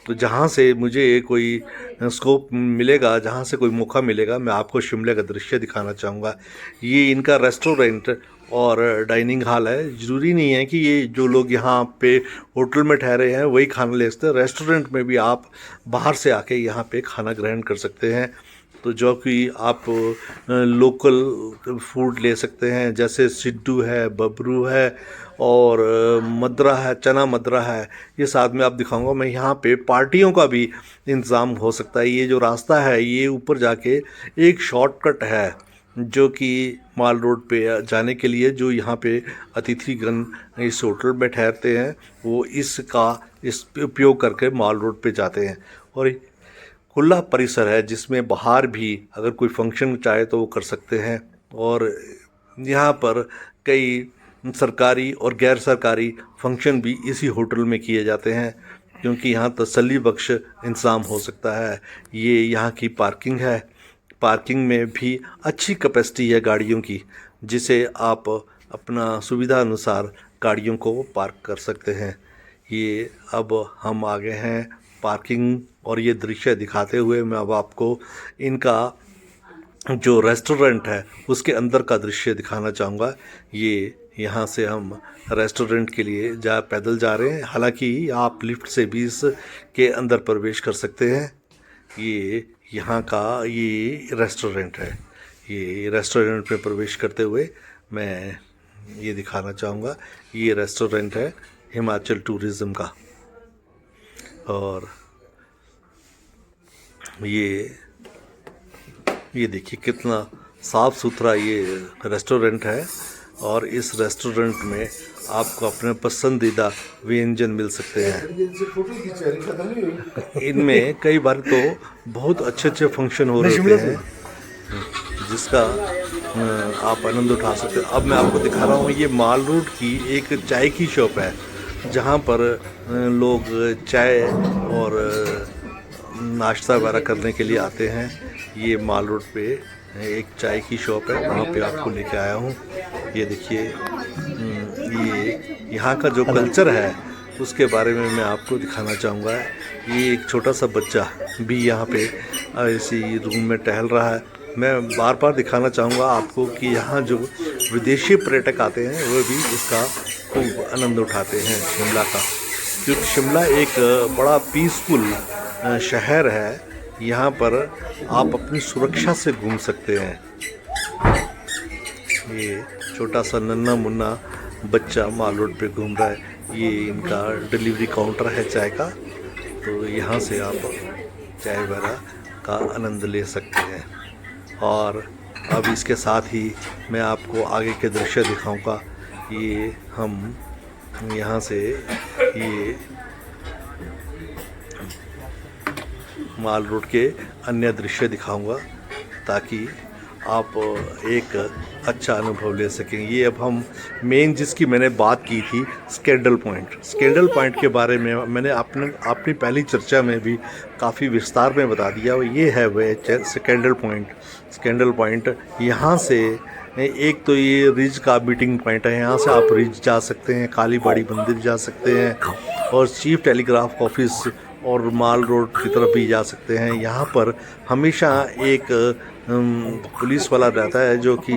तो जहाँ से मुझे कोई स्कोप मिलेगा, जहाँ से कोई मौका मिलेगा, मैं आपको शिमले का दृश्य दिखाना चाहूँगा। ये इनका रेस्टोरेंट और डाइनिंग हॉल है। ज़रूरी नहीं है कि ये जो लोग यहाँ पे होटल में ठहरे हैं वही खाना ले सकते हैं। रेस्टोरेंट में भी आप बाहर से आके यहाँ पे खाना ग्रहण कर सकते हैं। तो जो कि आप लोकल फूड ले सकते हैं, जैसे सिड्डू है, बबरू है और मद्रा है, चना मद्रा है। ये साथ में आप दिखाऊंगा मैं। यहाँ पे पार्टियों का भी इंतज़ाम हो सकता है। ये जो रास्ता है ये ऊपर जाके एक शॉर्टकट है जो कि माल रोड पे जाने के लिए, जो यहाँ पे अतिथिगण इस होटल में ठहरते हैं वो इस उपयोग करके माल रोड पे जाते हैं। और खुला परिसर है जिसमें बाहर भी अगर कोई फंक्शन चाहे तो वो कर सकते हैं। और यहाँ पर कई सरकारी और गैर सरकारी फंक्शन भी इसी होटल में किए जाते हैं, क्योंकि यहाँ तसल्ली बख्श इंतज़ाम हो सकता है। ये यहाँ की पार्किंग है। पार्किंग में भी अच्छी कैपेसिटी है गाड़ियों की, जिसे आप अपना सुविधा अनुसार गाड़ियों को पार्क कर सकते हैं। ये अब हम आ गए हैं पार्किंग, और ये दृश्य दिखाते हुए मैं अब आपको इनका जो रेस्टोरेंट है उसके अंदर का दृश्य दिखाना चाहूँगा। ये यहाँ से हम रेस्टोरेंट के लिए पैदल जा रहे हैं। हालांकि आप लिफ्ट से भी इसके अंदर प्रवेश कर सकते हैं। ये यहाँ का ये रेस्टोरेंट है। ये रेस्टोरेंट में प्रवेश करते हुए मैं ये दिखाना चाहूँगा। ये रेस्टोरेंट है हिमाचल टूरिज़्म का। और ये देखिए कितना साफ़ सुथरा ये रेस्टोरेंट है। और इस रेस्टोरेंट में आपको अपने पसंदीदा व्यंजन मिल सकते हैं। इनमें कई बार तो बहुत अच्छे फंक्शन हो रहे होते हैं जिसका आप आनंद उठा सकते हैं। अब मैं आपको दिखा रहा हूँ, ये माल रोड की एक चाय की शॉप है जहाँ पर लोग चाय और नाश्ता वगैरह करने के लिए आते हैं। ये माल रोड पे एक चाय की शॉप है, वहाँ पे आपको लेके आया हूँ। ये देखिए, ये यहाँ का जो कल्चर है उसके बारे में मैं आपको दिखाना चाहूँगा। ये एक छोटा सा बच्चा भी यहाँ पे इसी रूम में टहल रहा है। मैं बार बार दिखाना चाहूँगा आपको कि यहाँ जो विदेशी पर्यटक आते हैं वो भी इसका खूब आनंद उठाते हैं शिमला का, क्योंकि शिमला एक बड़ा पीसफुल शहर है। यहाँ पर आप अपनी सुरक्षा से घूम सकते हैं। ये छोटा सा नन्हा मुन्ना बच्चा माल रोड पे घूम रहा है। ये इनका डिलीवरी काउंटर है चाय का, तो यहाँ से आप चाय वगैरह का आनंद ले सकते हैं। और अब इसके साथ ही मैं आपको आगे के दृश्य दिखाऊंगा। ये हम यहाँ से ये माल रोड के अन्य दृश्य दिखाऊंगा ताकि आप एक अच्छा अनुभव ले सकें। ये अब हम मेन जिसकी मैंने बात की थी स्कैंडल पॉइंट के बारे में मैंने अपनी पहली चर्चा में भी काफ़ी विस्तार में बता दिया। ये है वह स्कैंडल पॉइंट। यहाँ से एक तो ये रिज का मीटिंग पॉइंट है, यहाँ से आप रिज जा सकते हैं, कालीबाड़ी मंदिर जा सकते हैं और चीफ टेलीग्राफ ऑफिस और माल रोड की तरफ भी जा सकते हैं। यहाँ पर हमेशा एक पुलिस वाला रहता है जो कि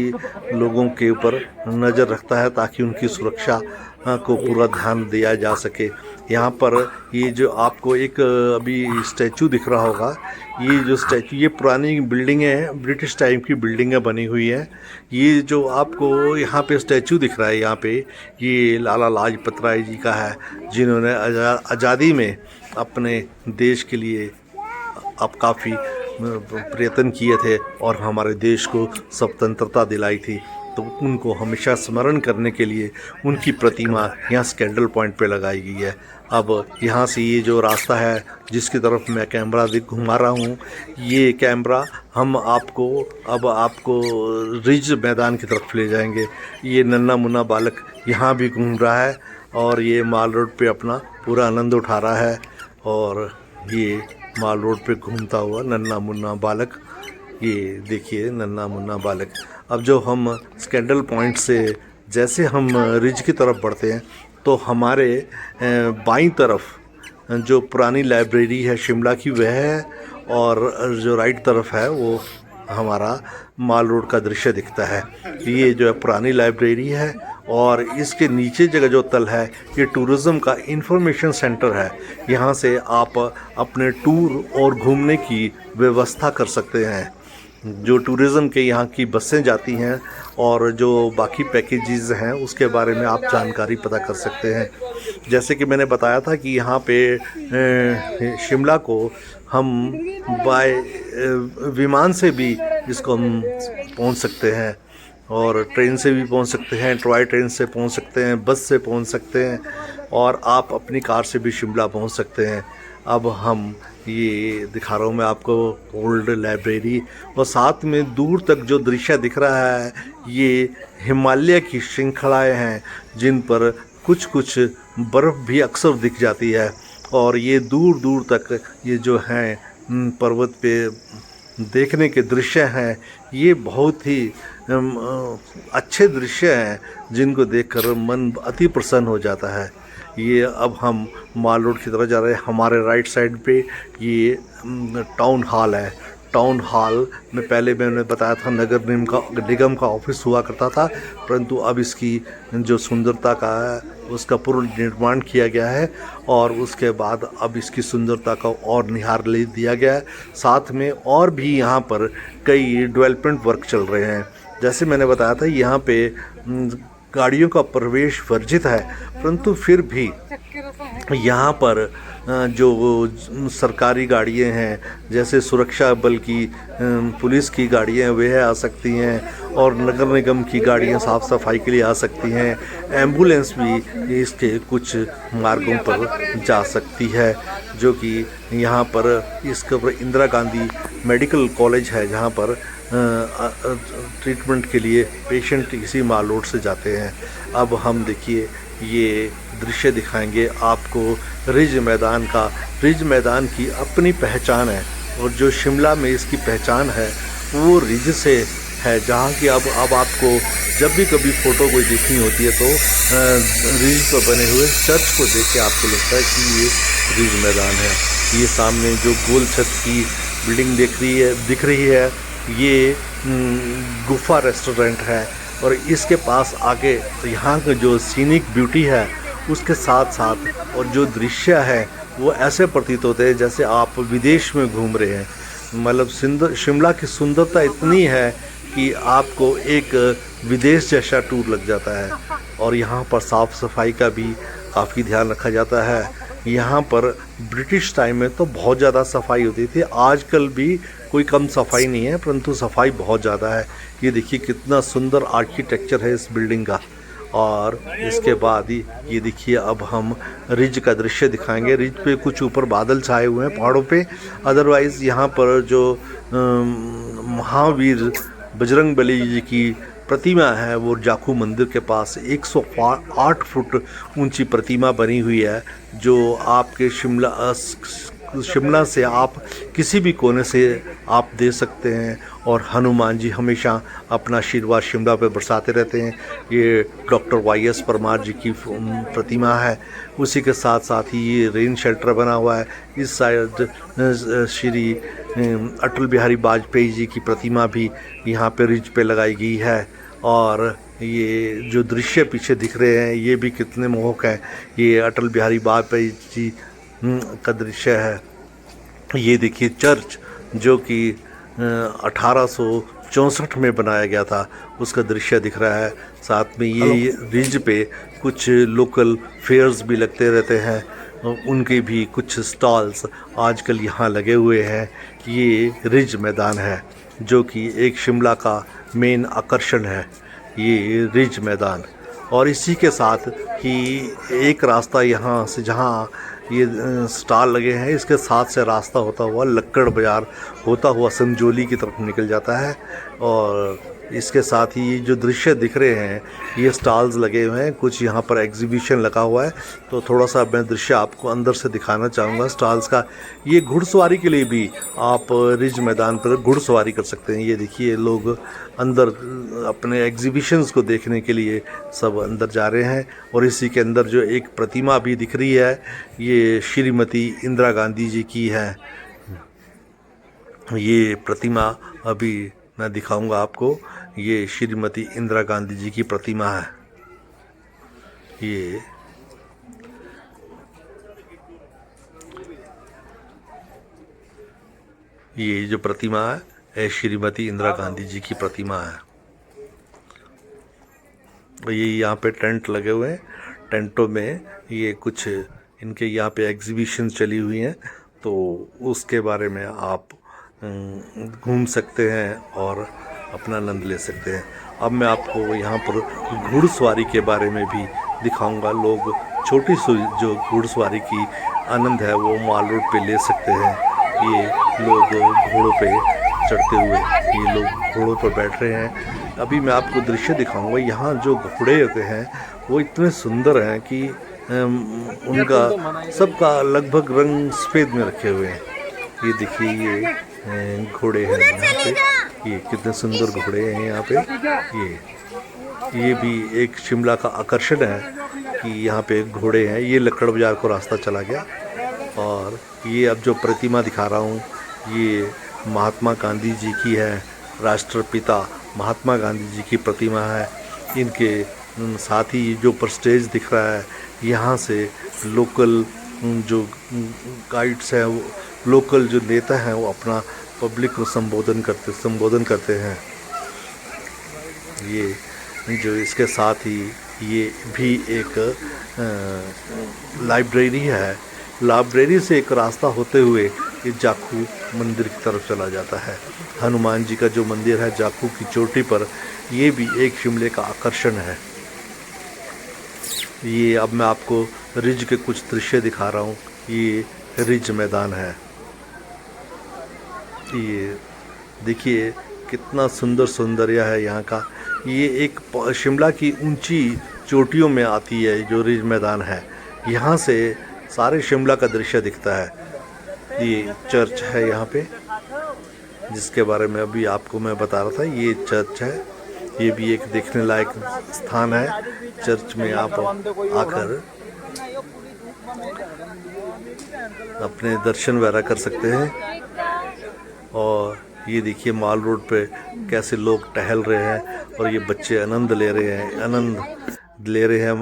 लोगों के ऊपर नज़र रखता है ताकि उनकी सुरक्षा को पूरा ध्यान दिया जा सके। यहाँ पर ये जो आपको एक अभी स्टैचू दिख रहा होगा, ये जो स्टैचू, ये पुरानी बिल्डिंग है, ब्रिटिश टाइम की बिल्डिंग बनी हुई है। ये जो आपको यहाँ पे स्टैचू दिख रहा है, यहाँ पे ये लाला लाजपत राय जी का है, जिन्होंने आज़ादी में अपने देश के लिए अब काफ़ी प्रयत्न किए थे और हमारे देश को स्वतंत्रता दिलाई थी। तो उनको हमेशा स्मरण करने के लिए उनकी प्रतिमा यहाँ स्कैंडल पॉइंट पे लगाई गई है। अब यहाँ से ये जो रास्ता है जिसकी तरफ मैं कैमरा घुमा रहा हूँ, ये कैमरा हम आपको रिज मैदान की तरफ ले जाएंगे। ये नन्हा मुन्ना बालक यहाँ भी घूम रहा है और ये माल रोड पे अपना पूरा आनंद उठा रहा है। और ये माल रोड पे घूमता हुआ नन्हा मुन्ना बालक। ये देखिए नन्हा मुन्ना बालक। अब जो हम स्कैंडल पॉइंट से जैसे हम रिज की तरफ बढ़ते हैं तो हमारे बाईं तरफ जो पुरानी लाइब्रेरी है शिमला की वह है, और जो राइट तरफ है वो हमारा माल रोड का दृश्य दिखता है। ये जो है पुरानी लाइब्रेरी है, और इसके नीचे जगह जो तल है ये टूरिज़्म का इंफॉर्मेशन सेंटर है। यहाँ से आप अपने टूर और घूमने की व्यवस्था कर सकते हैं। जो टूरिज़्म के यहाँ की बसें जाती हैं और जो बाकी पैकेजेस हैं उसके बारे में आप जानकारी पता कर सकते हैं। जैसे कि मैंने बताया था कि यहाँ पे शिमला को हम बाय विमान से भी इसको हम पहुँच सकते हैं, और ट्रेन से भी पहुँच सकते हैं, टॉय ट्रेन से पहुँच सकते हैं, बस से पहुँच सकते हैं, और आप अपनी कार से भी शिमला पहुँच सकते हैं। अब हम ये दिखा रहा हूँ मैं आपको ओल्ड लाइब्रेरी, और साथ में दूर तक जो दृश्य दिख रहा है ये हिमालय की श्रृंखलाएं हैं जिन पर कुछ कुछ बर्फ़ भी अक्सर दिख जाती है, और ये दूर दूर तक ये जो हैं पर्वत पे देखने के दृश्य हैं ये बहुत ही अच्छे दृश्य हैं जिनको देखकर मन अति प्रसन्न हो जाता है। ये अब हम माल रोड की तरफ जा रहे हैं। हमारे राइट साइड पे ये टाउन हॉल है। टाउन हॉल में पहले मैंने बताया था नगर निगम का ऑफिस हुआ करता था, परंतु अब इसकी जो सुंदरता का है उसका पुनर्निर्माण किया गया है, और उसके बाद अब इसकी सुंदरता का और निहार ले दिया गया है। साथ में और भी यहाँ पर कई डेवलपमेंट वर्क चल रहे हैं। जैसे मैंने बताया था यहाँ पे गाड़ियों का प्रवेश वर्जित है, परंतु फिर भी यहाँ पर जो सरकारी गाड़ियाँ हैं जैसे सुरक्षा बल की पुलिस की गाड़ियाँ वह आ सकती हैं, और नगर निगम की गाड़ियाँ साफ़ सफाई के लिए आ सकती हैं। एम्बुलेंस भी इसके कुछ मार्गों पर जा सकती है, जो कि यहाँ पर इसके ऊपर इंदिरा गांधी मेडिकल कॉलेज है जहाँ पर ट्रीटमेंट के लिए पेशेंट इसी माल रोड से जाते हैं। अब हम देखिए ये दृश्य दिखाएंगे आपको रिज मैदान का। रिज मैदान की अपनी पहचान है, और जो शिमला में इसकी पहचान है वो रिज से है, जहाँ की अब आपको जब भी कभी फ़ोटो कोई देखनी होती है तो रिज पर बने हुए चर्च को देख के आपको लगता है कि ये रिज मैदान है। ये सामने जो गोल छत की बिल्डिंग दिख रही है ये गुफा रेस्टोरेंट है, और इसके पास आगे यहाँ का जो सीनिक ब्यूटी है उसके साथ साथ और जो दृश्य है वो ऐसे प्रतीत होते हैं जैसे आप विदेश में घूम रहे हैं। मतलब शिमला की सुंदरता इतनी है कि आपको एक विदेश जैसा टूर लग जाता है, और यहाँ पर साफ़ सफाई का भी काफ़ी ध्यान रखा जाता है। यहाँ पर ब्रिटिश टाइम में तो बहुत ज़्यादा सफाई होती थी, आजकल भी कोई कम सफाई नहीं है, परंतु सफाई बहुत ज़्यादा है। ये देखिए कितना सुंदर आर्किटेक्चर है इस बिल्डिंग का। और इसके बाद ही ये देखिए अब हम रिज का दृश्य दिखाएंगे। रिज पे कुछ ऊपर बादल छाए हुए हैं पहाड़ों पे, अदरवाइज़ यहाँ पर जो महावीर बजरंगबली जी की प्रतिमा है वो जाखू मंदिर के पास 108 फुट ऊंची प्रतिमा बनी हुई है, जो आपके शिमला से आप किसी भी कोने से आप दे सकते हैं, और हनुमान जी हमेशा अपना आशीर्वाद शिमला पे बरसाते रहते हैं। ये डॉक्टर YS परमार जी की प्रतिमा है। उसी के साथ साथ ही ये रेन शेल्टर बना हुआ है। इस साइड श्री अटल बिहारी वाजपेयी जी की प्रतिमा भी यहाँ पे रिज पे लगाई गई है, और ये जो दृश्य पीछे दिख रहे हैं ये भी कितने मोहक हैं। ये अटल बिहारी वाजपेयी जी का दृश्य है। ये देखिए चर्च जो कि 1864 में बनाया गया था उसका दृश्य दिख रहा है। साथ में ये रिज पे कुछ लोकल फेयर्स भी लगते रहते हैं, उनके भी कुछ स्टॉल्स आजकल यहाँ लगे हुए हैं। ये रिज मैदान है जो कि एक शिमला का मेन आकर्षण है, ये रिज मैदान। और इसी के साथ ही एक रास्ता यहाँ से जहाँ ये स्टॉल लगे हैं इसके साथ से रास्ता होता हुआ लक्कड़ बाज़ार होता हुआ संजौली की तरफ निकल जाता है, और इसके साथ ही ये जो दृश्य दिख रहे हैं, ये स्टॉल्स लगे हुए हैं, कुछ यहाँ पर एग्जीबिशन लगा हुआ है। तो थोड़ा सा मैं दृश्य आपको अंदर से दिखाना चाहूँगा स्टॉल्स का। ये घुड़सवारी के लिए भी आप रिज मैदान पर घुड़सवारी कर सकते हैं। ये देखिए लोग अंदर अपने एग्जीबिशंस को देखने के लिए सब अंदर जा रहे हैं। और इसी के अंदर जो एक प्रतिमा भी दिख रही है, ये श्रीमती इंदिरा गांधी जी की है। ये प्रतिमा अभी मैं दिखाऊंगा आपको। ये श्रीमती इंदिरा गांधी जी की प्रतिमा है। ये जो प्रतिमा है श्रीमती इंदिरा गांधी जी की प्रतिमा है। ये यहाँ पे टेंट लगे हुए हैं, टेंटों में ये कुछ इनके यहाँ पे एग्जीबिशन चली हुई हैं, तो उसके बारे में आप घूम सकते हैं और अपना आनंद ले सकते हैं। अब मैं आपको यहाँ पर घुड़सवारी के बारे में भी दिखाऊंगा। लोग छोटी सी जो घुड़सवारी की आनंद है वो माल रोड पे ले सकते हैं। ये लोग घोड़ों पे चढ़ते हुए ये लोग घोड़ों पर बैठ रहे हैं। अभी मैं आपको दृश्य दिखाऊंगा। यहाँ जो घोड़े होते हैं वो इतने सुंदर हैं कि उनका सबका लगभग रंग सफ़ेद में रखे हुए हैं। ये देखिए ये घोड़े हैं यहाँ पे, ये कितने सुंदर घोड़े हैं यहाँ पे। ये भी एक शिमला का आकर्षण है कि यहाँ पे घोड़े हैं। ये लक्कड़ बाज़ार को रास्ता चला गया। और ये अब जो प्रतिमा दिखा रहा हूँ ये महात्मा गांधी जी की है। राष्ट्रपिता महात्मा गांधी जी की प्रतिमा है। इनके साथ ही जो पर स्टेज दिख रहा है, यहाँ से लोकल जो गाइड्स हैं, वो लोकल जो नेता हैं, वो अपना पब्लिक को संबोधन करते हैं। ये जो इसके साथ ही ये भी एक लाइब्रेरी है। लाइब्रेरी से एक रास्ता होते हुए ये जाखू मंदिर की तरफ चला जाता है। हनुमान जी का जो मंदिर है जाखू की चोटी पर, ये भी एक शिमले का आकर्षण है। ये अब मैं आपको रिज के कुछ दृश्य दिखा रहा हूँ। ये रिज मैदान है। ये देखिए कितना सुंदर सौंदर्य है यहाँ का। ये एक शिमला की ऊंची चोटियों में आती है जो रिज मैदान है। यहाँ से सारे शिमला का दृश्य दिखता है। ये चर्च है यहाँ पे, जिसके बारे में अभी आपको मैं बता रहा था। ये चर्च है, ये भी एक देखने लायक स्थान है। चर्च में आप आकर अपने दर्शन वगैरह कर सकते हैं। और ये देखिए माल रोड पे कैसे लोग टहल रहे हैं और ये बच्चे आनंद ले रहे हैं।